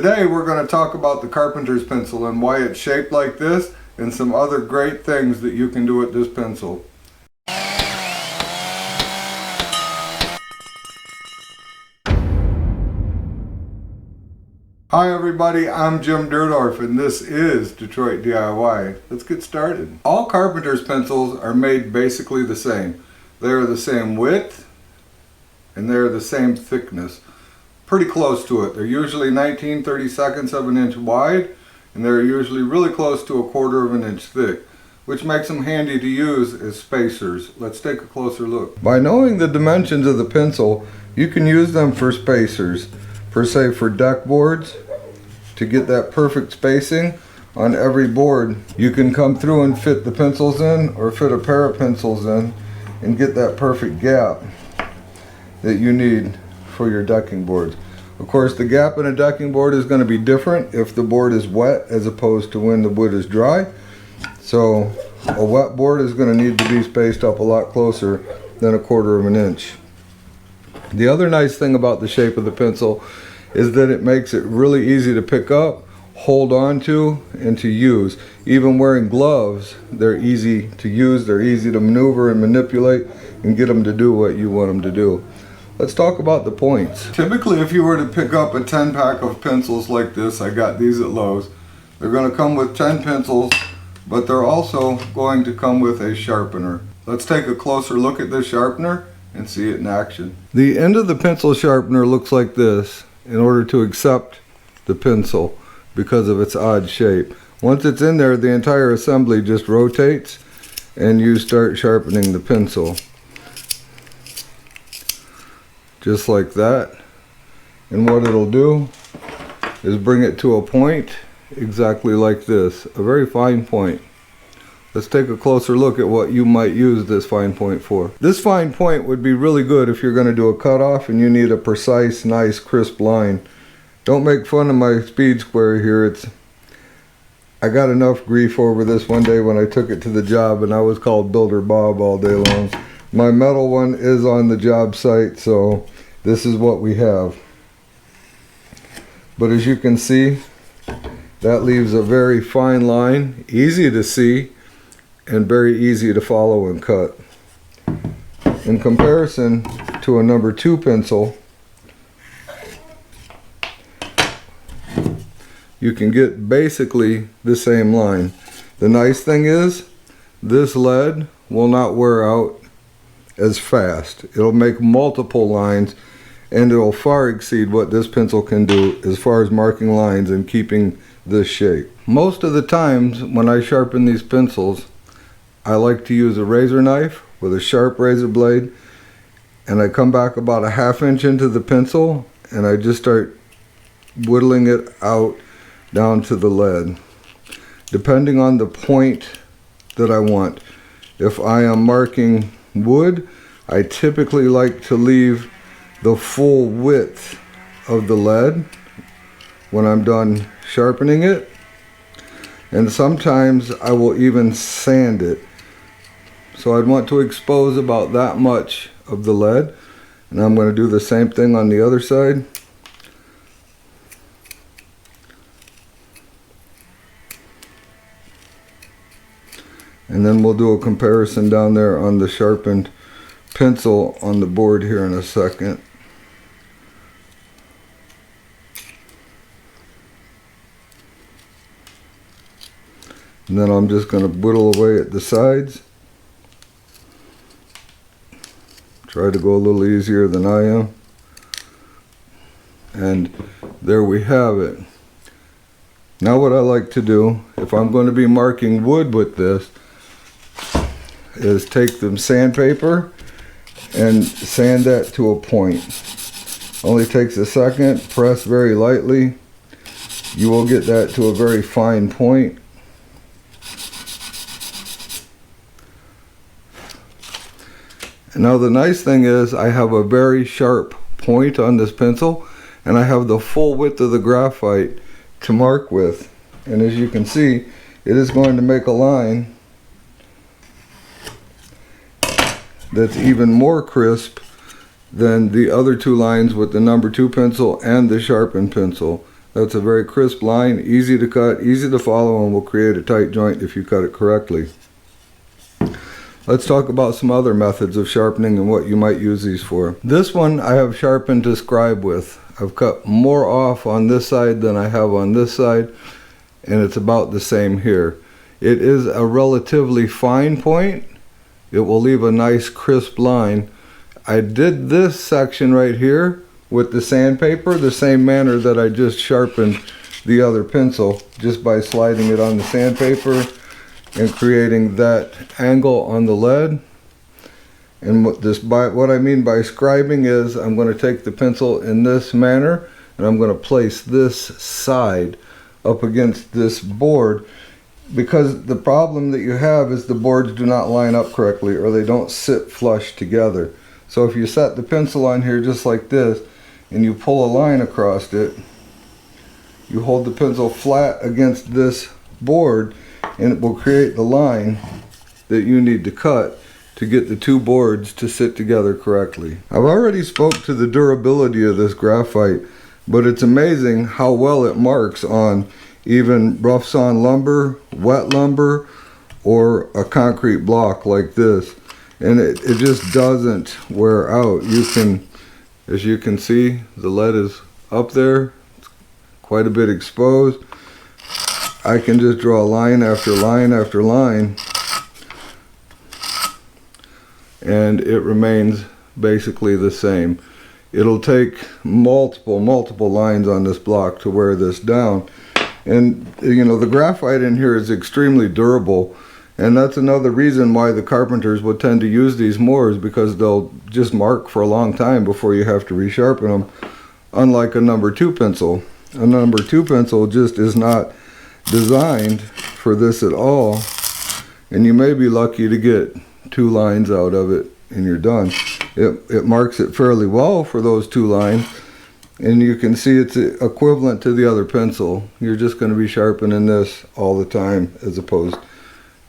Today we're going to talk about the Carpenter's pencil and why it's shaped like this and some other great things that you can do with this pencil. Hi everybody, I'm Jim Dirdorf and this is Detroit DIY. Let's get started. All Carpenter's pencils are made basically the same. They are the same width and they're the same thickness. Pretty close to it. They're usually 19/32 of an inch wide and they're usually really close to 1/4 of an inch thick, which makes them handy to use as spacers. Let's take a closer look. By knowing the dimensions of the pencil, you can use them for spacers, per se for deck boards, to get that perfect spacing on every board. You can come through and fit the pencils in or fit a pair of pencils in and get that perfect gap that you need for your decking boards. Of course, the gap in a decking board is going to be different if the board is wet as opposed to when the wood is dry. So a wet board is going to need to be spaced up a lot closer than 1/4 of an inch. The other nice thing about the shape of the pencil is that it makes it really easy to pick up, hold on to, and to use. Even wearing gloves, they're easy to use, they're easy to maneuver and manipulate and get them to do what you want them to do. Let's talk about the points. Typically, if you were to pick up a 10-pack of pencils like this, I got these at Lowe's, they're going to come with 10 pencils, but they're also going to come with a sharpener. Let's take a closer look at this sharpener and see it in action. The end of the pencil sharpener looks like this in order to accept the pencil because of its odd shape. Once it's in there, the entire assembly just rotates and you start sharpening the pencil. Just like that. And what it'll do is bring it to a point exactly like this, a very fine point. Let's take a closer look at what you might use this fine point for. This fine point would be really good if you're going to do a cutoff and you need a precise, nice, crisp line. Don't make fun of my speed square here. I got enough grief over this one day when I took it to the job and I was called Builder Bob all day long. My metal one is on the job site, so this is what we have. But as you can see, that leaves a very fine line, easy to see, and very easy to follow and cut. In comparison to a number 2 pencil, you can get basically the same line. The nice thing is, this lead will not wear out as fast. It'll make multiple lines and it'll far exceed what this pencil can do as far as marking lines and keeping this shape. Most of the times when I sharpen these pencils, I like to use a razor knife with a sharp razor blade, and I come back about a 1/2 inch into the pencil and I just start whittling it out down to the lead, depending on the point that I want. If I am marking wood, I typically like to leave the full width of the lead when I'm done sharpening it, and sometimes I will even sand it. So I'd want to expose about that much of the lead, and I'm going to do the same thing on the other side. And then we'll do a comparison down there on the sharpened pencil on the board here in a second. And then I'm just going to whittle away at the sides. Try to go a little easier than I am. And there we have it. Now what I like to do, if I'm going to be marking wood with this, is take the sandpaper and sand that to a point. Only takes a second, press very lightly. You will get that to a very fine point. And now the nice thing is I have a very sharp point on this pencil and I have the full width of the graphite to mark with. And as you can see, it is going to make a line that's even more crisp than the other two lines with the number 2 pencil and the sharpened pencil. That's a very crisp line, easy to cut, easy to follow, and will create a tight joint if you cut it correctly. Let's talk about some other methods of sharpening and what you might use these for. This one I have sharpened to scribe with. I've cut more off on this side than I have on this side, and it's about the same here. It is a relatively fine point. It will leave a nice crisp line. I did this section right here with the sandpaper the same manner that I just sharpened the other pencil, just by sliding it on the sandpaper and creating that angle on the lead. And what I mean by scribing is I'm going to take the pencil in this manner and I'm going to place this side up against this board, because the problem that you have is the boards do not line up correctly, or they don't sit flush together. So if you set the pencil on here just like this and you pull a line across it, you hold the pencil flat against this board and it will create the line that you need to cut to get the two boards to sit together correctly. I've already spoke to the durability of this graphite, but it's amazing how well it marks on even rough sawn lumber, wet lumber, or a concrete block like this. And it just doesn't wear out. As you can see, the lead is up there. It's quite a bit exposed. I can just draw line after line after line, and it remains basically the same. It'll take multiple lines on this block to wear this down. And you know, the graphite in here is extremely durable, and that's another reason why the carpenters would tend to use these more, is because they'll just mark for a long time before you have to resharpen them, unlike a number 2 pencil. A number 2 pencil just is not designed for this at all, and you may be lucky to get 2 lines out of it and you're done. It marks it fairly well for those 2 lines, and you can see it's equivalent to the other pencil. You're just going to be sharpening this all the time as opposed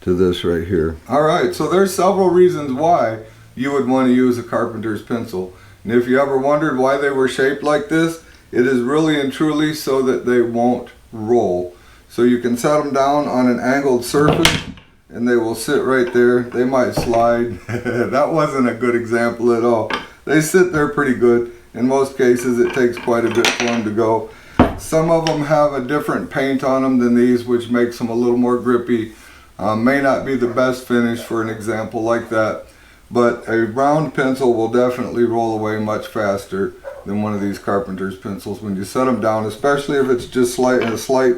to this right here. Alright, so there's several reasons why you would want to use a carpenter's pencil. And if you ever wondered why they were shaped like this, it is really and truly so that they won't roll. So you can set them down on an angled surface and they will sit right there. They might slide. That wasn't a good example at all. They sit there pretty good. In most cases it takes quite a bit for them to go. Some of them have a different paint on them than these, which makes them a little more grippy. May not be the best finish for an example like that, but a round pencil will definitely roll away much faster than one of these carpenter's pencils when you set them down, especially if it's just a slight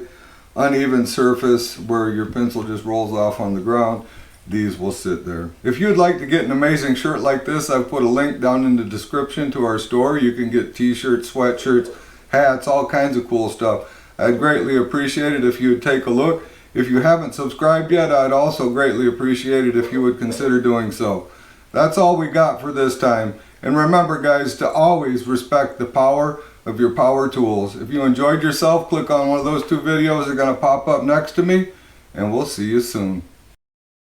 uneven surface where your pencil just rolls off on the ground. These will sit there. If you'd like to get an amazing shirt like this, I've put a link down in the description to our store. You can get t-shirts, sweatshirts, hats, all kinds of cool stuff. I'd greatly appreciate it if you would take a look. If you haven't subscribed yet, I'd also greatly appreciate it if you would consider doing so. That's all we got for this time. And remember, guys, to always respect the power of your power tools. If you enjoyed yourself, click on one of those 2 videos that are going to pop up next to me, and we'll see you soon.